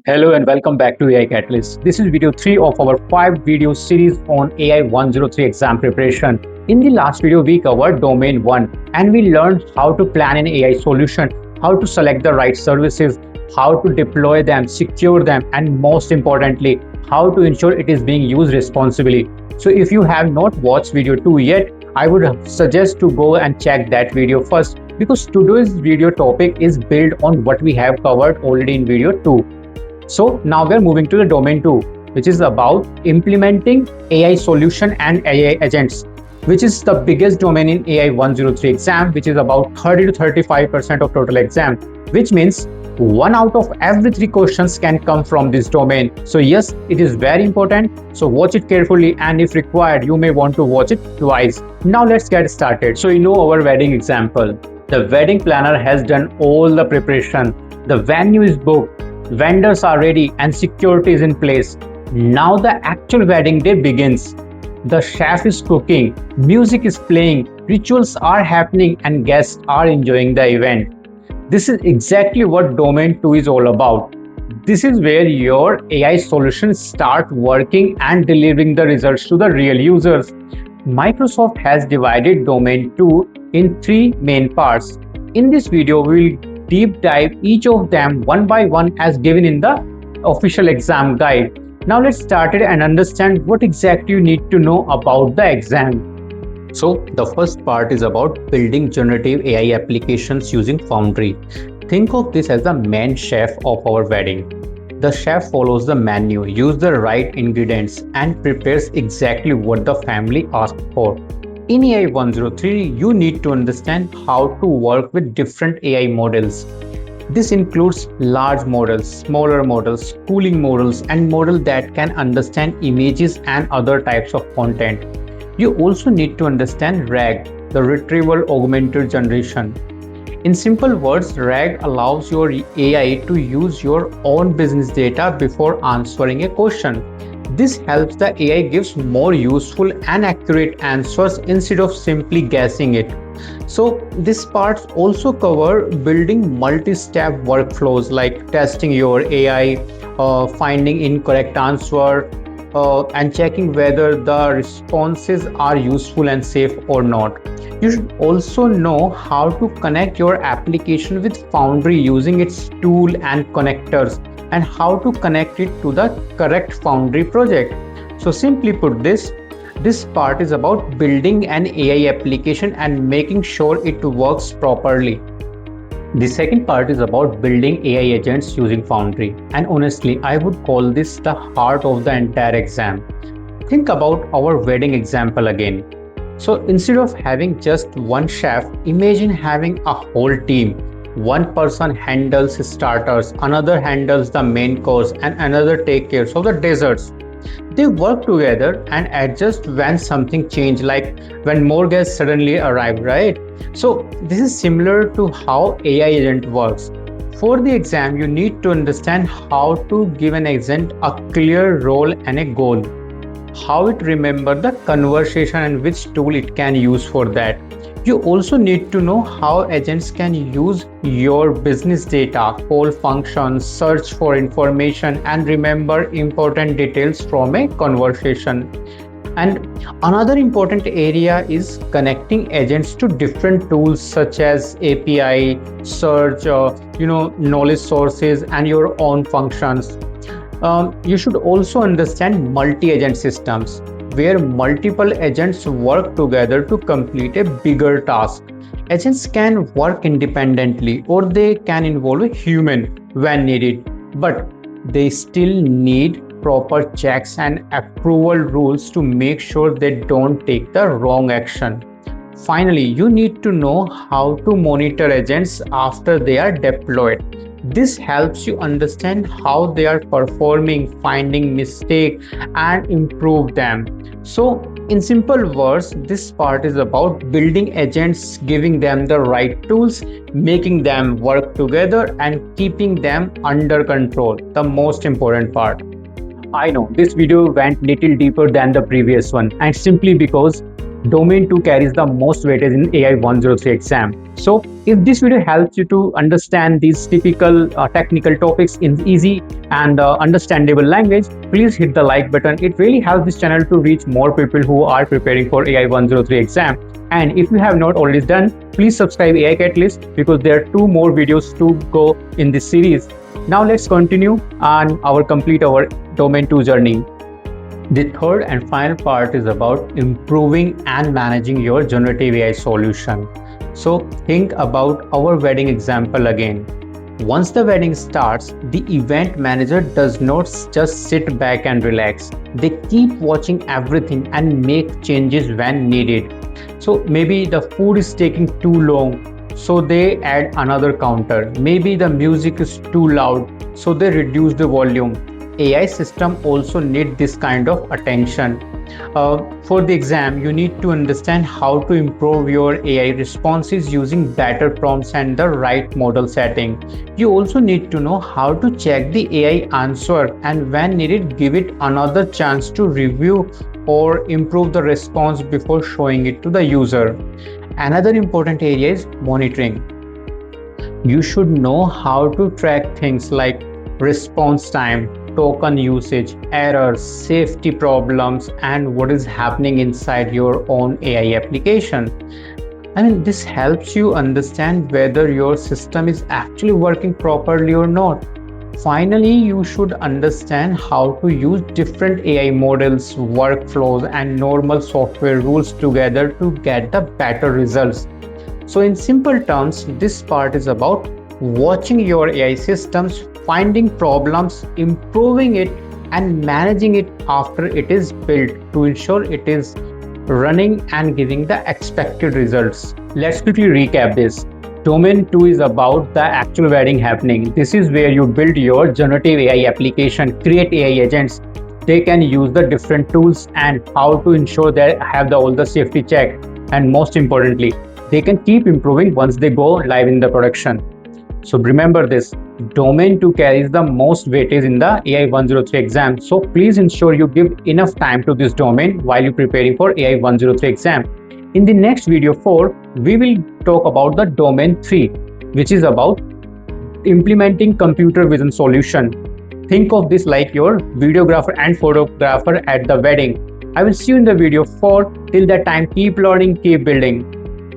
Hello and welcome back to AI Catalyst. This is video 3 of our 5 video series on AI-103 exam preparation. In the last video, we covered domain 1 and we learned how to plan an AI solution, how to select the right services, how to deploy them, secure them, and most importantly, how to ensure it is being used responsibly. So if you have not watched video 2 yet, I would suggest to go and check that video first because today's video topic is built on what we have covered already in video 2. So now we're moving to the domain 2, which is about implementing AI solution and AI agents, which is the biggest domain in AI 103 exam, which is about 30 to 35% of total exam, which means 1 out of every 3 questions can come from this domain. So yes, it is very important. So watch it carefully, and if required, you may want to watch it twice. Now let's get started. So you know our wedding example. The wedding planner has done all the preparation. The venue is booked. Vendors are ready and security is in place. Now the actual wedding day begins. The chef is cooking, music is playing, rituals are happening, and guests are enjoying the event. This is exactly what domain 2 is all about. This is where your AI solutions start working and delivering the results to the real users. Microsoft has divided domain 2 in 3 main parts. In this video, we will deep dive each of them one by one as given in the official exam guide. Now let's start it and understand what exactly you need to know about the exam. So the first part is about building generative AI applications using Foundry. Think of this as the main chef of our wedding. The chef follows the menu, uses the right ingredients, and prepares exactly what the family asked for. In AI 103, you need to understand how to work with different AI models. This includes large models, smaller models, schooling models, and models that can understand images and other types of content. You also need to understand RAG, the Retrieval Augmented Generation. In simple words, RAG allows your AI to use your own business data before answering a question. This helps the AI gives more useful and accurate answers instead of simply guessing it. So this part also cover building multi-step workflows like testing your AI, finding incorrect answer, and checking whether the responses are useful and safe or not. You should also know how to connect your application with Foundry using its tool and connectors, and how to connect it to the correct Foundry project. So simply put this part is about building an AI application and making sure it works properly. The second part is about building AI agents using Foundry. And honestly, I would call this the heart of the entire exam. Think about our wedding example again. So instead of having just one chef, imagine having a whole team. One person handles starters, another handles the main course, and another takes care of the desserts. They work together and adjust when something changes, like when more guests suddenly arrive, right? So this is similar to how AI agent works. For the exam, you need to understand how to give an agent a clear role and a goal, how it remember the conversation and which tool it can use for that. You also need to know how agents can use your business data, call functions, search for information, and remember important details from a conversation. And another important area is connecting agents to different tools such as API, search, knowledge sources, and your own functions. You should also understand multi-agent systems, where multiple agents work together to complete a bigger task. Agents can work independently or they can involve a human when needed, but they still need proper checks and approval rules to make sure they don't take the wrong action. Finally, you need to know how to monitor agents after they are deployed. This helps you understand how they are performing, finding mistakes, and improve them. So, in simple words, this part is about building agents, giving them the right tools, making them work together, and keeping them under control. The most important part. I know this video went little deeper than the previous one, and simply because Domain 2 carries the most weightage in AI 103 exam. So if this video helps you to understand these typical technical topics in easy and understandable language, please hit the like button. It really helps this channel to reach more people who are preparing for AI 103 exam. And if you have not already done, please subscribe AI Catalyst because there are 2 more videos to go in this series. Now let's continue and complete our domain 2 journey. The third and final part is about improving and managing your generative AI solution. So think about our wedding example again. Once the wedding starts, the event manager does not just sit back and relax. They keep watching everything and make changes when needed. So maybe the food is taking too long, so they add another counter. Maybe the music is too loud, so they reduce the volume. AI system also need this kind of attention. For the exam, you need to understand how to improve your AI responses using better prompts and the right model setting. You also need to know how to check the AI answer and when needed, give it another chance to review or improve the response before showing it to the user. Another important area is monitoring. You should know how to track things like response time, token usage, errors, safety problems, and what is happening inside your own AI application. This helps you understand whether your system is actually working properly or not. Finally, you should understand how to use different AI models, workflows, and normal software rules together to get the better results. So in simple terms, this part is about watching your AI systems, finding problems, improving it, and managing it after it is built to ensure it is running and giving the expected results. Let's quickly recap this. Domain 2 is about the actual wedding happening. This is where you build your generative AI application, create AI agents. They can use the different tools and how to ensure they have all the safety check. And most importantly, they can keep improving once they go live in the production. So remember this, domain 2 carries the most weightage in the AI 103 exam. So please ensure you give enough time to this domain while you're preparing for AI 103 exam. In the next video 4, we will talk about the domain 3, which is about implementing computer vision solution. Think of this like your videographer and photographer at the wedding. I will see you in the video 4. Till that time, keep learning, keep building.